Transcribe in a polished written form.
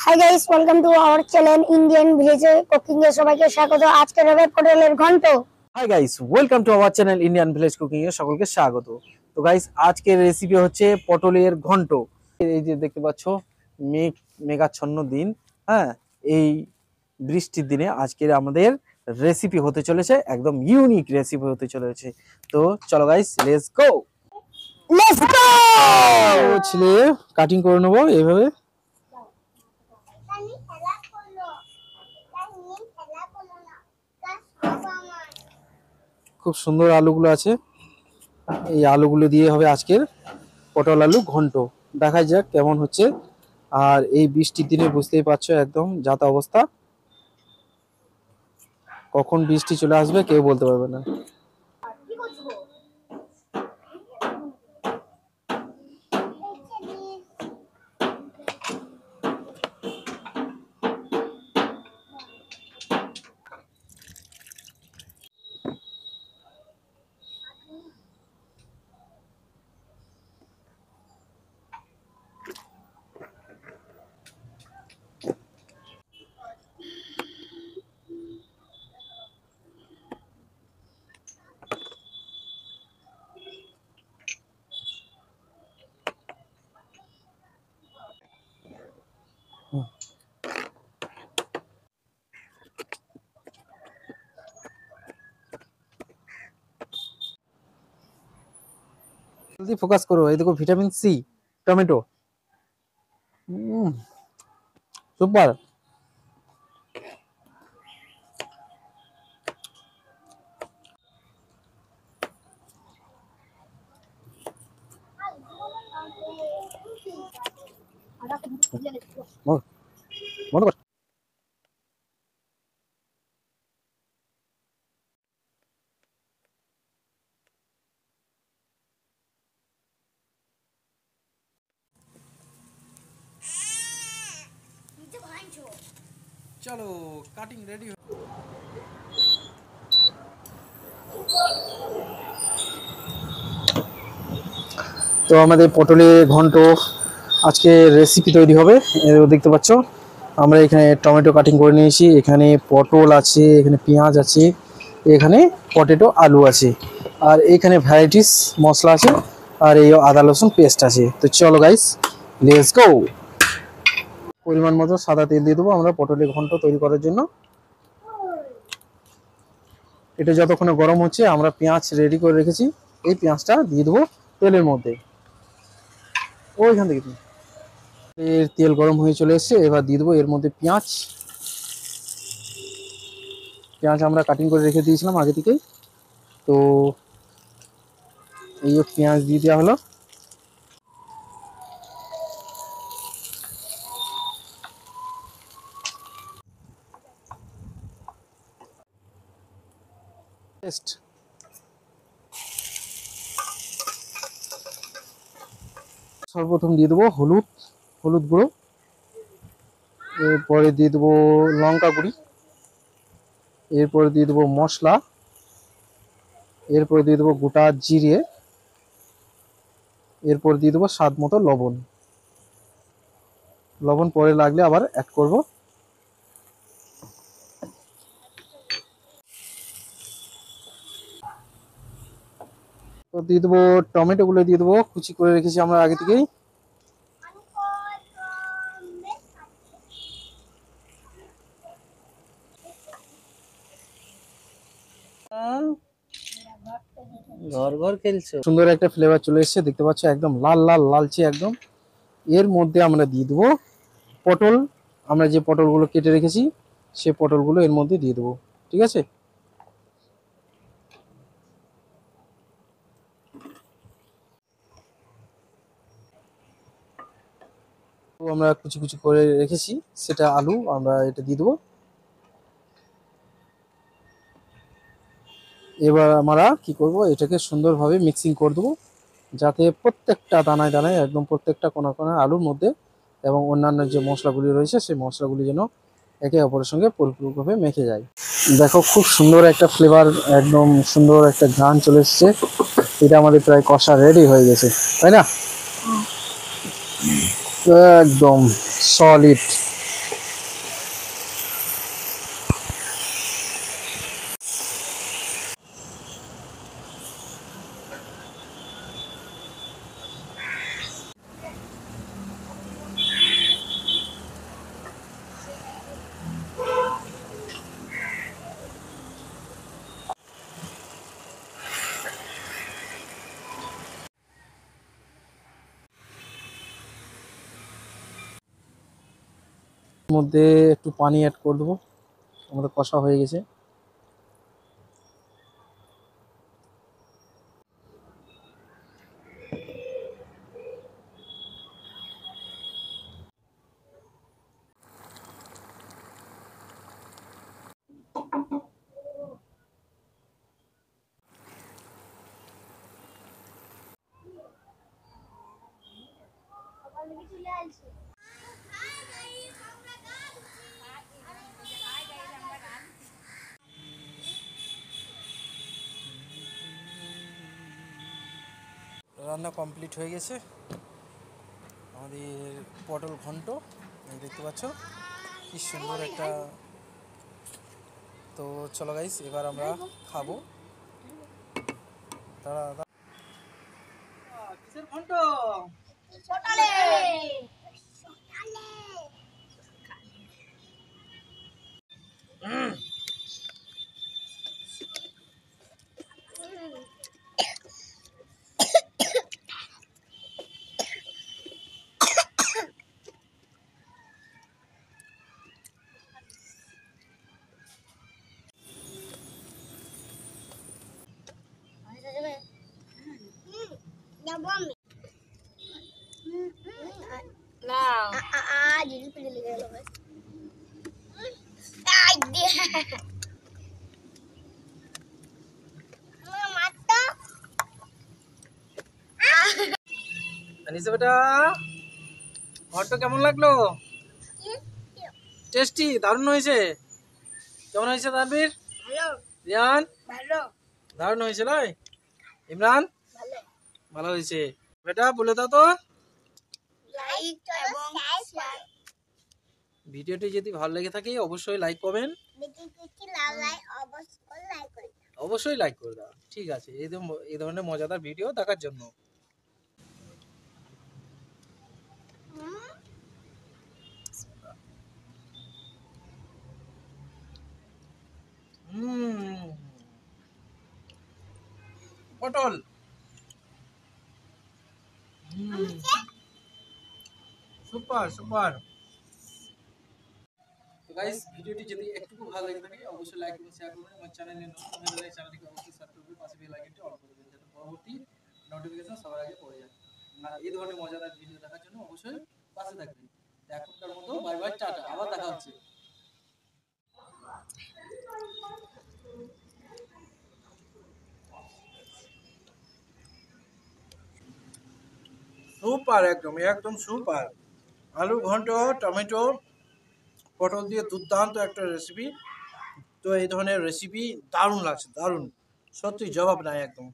High guys, welcome to our channel Indian village cooking এ সবাইকে স্বাগত। আজকে হবে পটলের ঘন্ট। Hi guys, welcome to our channel Indian village cooking এ সকলকে স্বাগত। তো গাইস, আজকের রেসিপি হচ্ছে পটলের ঘন্ট। এই যে দেখতে পাচ্ছ, মেঘাচ্ছন্ন দিন, হ্যাঁ, এই বৃষ্টির দিনে আজকের আমাদের রেসিপি হতে চলেছে একদম ইউনিক রেসিপি হতে চলেছে। তো চলো guys, let's go. Let's go. ছিলে কাটিং করে নেবো এইভাবে। খুব সুন্দর আলুগুলো আছে, এই আলুগুলো দিয়ে হবে আজকের পটল আলু ঘন্ট। দেখা যাক কেমন হচ্ছে। আর এই বৃষ্টির দিনে বুঝতেই পারছো একদম যাতা অবস্থা, কখন বৃষ্টি চলে আসবে কেউ বলতে পারবে না। জলদি ফোকাস করো, এই দেখো ভিটামিন সি, টমেটো, সুপার। মনে কর চলো কাটিং রেডি। তো আমাদের পটলের ঘন্ট আজকে রেসিপি তৈরি হবে। দেখতে পাচ্ছ আমরা এখানে টমেটো কাটিং করে নিয়েছি, এখানে পটল আছে, এখানে পেঁয়াজ আছে, এখানে পটেটো আলু আছে, আর এখানে ভ্যারাইটিস মশলা আছে, আর এই আদা রসুন পেস্ট আছে। তো চলো গাইস, লেটস গো। পরিমাণ মতো সাদা তেল দিয়ে দেবো আমরা পটলের ঘন্ট তৈরি করার জন্য। এটা যতক্ষণে গরম হচ্ছে আমরা পেঁয়াজ রেডি করে রেখেছি, এই পেঁয়াজটা দিয়ে দেবো তেলের মধ্যে। ওইখান থেকে এর তেল গরম হয়ে চলে এসছে, এবার দিয়ে দেবো এর মধ্যে পেঁয়াজ। পেঁয়াজ আমরা কাটিং করে রেখে দিয়েছিলাম আগে থেকেই, তো এই পেঁয়াজ দিয়ে দেওয়া হলো। পেস্ট, সর্বপ্রথম দিয়ে দেবো হলুদ গুঁড়ো, এরপরে দিয়ে দেবো লঙ্কা গুঁড়ি, এরপরে দিয়ে দেবো মশলা, এরপরে দিয়ে দেবো গোটা জিরে, এরপর দিয়ে দেবো স্বাদ মতো লবণ। লবণ পরে লাগলে আবার অ্যাড করব। তো দিয়ে দেবো টমেটো গুলো দিয়ে দেবো, কুচি করে রেখেছি আমরা আগে থেকেই। ঘর ঘর খেলছো, সুন্দর একটা ফ্লেভার চলে এসেছে, দেখতে পাচ্ছ একদম লাল লাল লালচে একদম। এর মধ্যে আমরা দিয়ে দেবো পটল, আমরা যে পটলগুলো কেটে রেখেছি সে পটলগুলো এর মধ্যে দিয়ে দেবো, ঠিক আছে। তো আমরা কুচি কুচি করে রেখেছি সেটা আলু আমরা এটা দিয়ে দেবো। এবার আমরা কি করব, এটাকে সুন্দরভাবে মিক্সিং করে দেবো, যাতে প্রত্যেকটা দানায় দানায় একদম প্রত্যেকটা কোনা কোনায় আলুর মধ্যে এবং অন্যান্য যে মশলাগুলি রয়েছে সেই মশলাগুলি যেন একে অপরের সঙ্গে পরিপূর্ণভাবে মেখে যায়। দেখো খুব সুন্দর একটা ফ্লেভার, একদম সুন্দর একটা ঘ্রাণ চলে এসছে। এটা আমাদের প্রায় কষা রেডি হয়ে গেছে, তাই না? একদম সলিড মধ্যে একটু পানি অ্যাড করে দেবো। আমাদের কষা হয়ে গেছে। রান্না কমপ্লিট হয়ে গেছে আমাদের পটল ঘন্ট, দেখতে পাচ্ছ কি সুন্দর একটা। তো চলো গাইস, এবার আমরা খাবো। কিসের ঘন্ট? আনিসা বেটা, ঘন্ট কেমন লাগলো? টেস্টি, দারুণ হয়েছে। কেমন হয়েছে তানভীর? রিয়ান? দারুণ হয়েছে নয়? ইমরান? ভালো হয়েছে। বেটা বলে দাও তো। ভিডিওটি যদি ভালো লেগে থাকে অবশ্যই লাইক করবেন। অবশ্যই লাইক করে দাও। ঠিক আছে, এই ধরনের মজাদার ভিডিও দেখার জন্য। পটল সুপার সুপার। তো গাইস, ভিডিওটি যদি একটু ভালো লেগে থাকে অবশ্যই লাইক করুন, শেয়ার করুন। আমার চ্যানেলে নতুন হলে চ্যানেলটিকে অবশ্যই সাবস্ক্রাইব করে পাশে বেল আইকনটি অন করে দিন, যাতে পরবর্তী নোটিফিকেশন সবার আগে পড়ে যায়। আর এই ধরনের মজাদার ভিডিও দেখার জন্য অবশ্যই পাশে থাকবেন। এখনকার মতো বাই বাই, টাটা, আবার দেখা হচ্ছে। সুপার, একদম একদম সুপার। আলু ঘন্ট, টমেটো, পটল দিয়ে দুর্দান্ত একটা রেসিপি। তো এই ধরনের রেসিপি দারুণ লাগছে, দারুণ, সত্যি জবাব নাই একদম।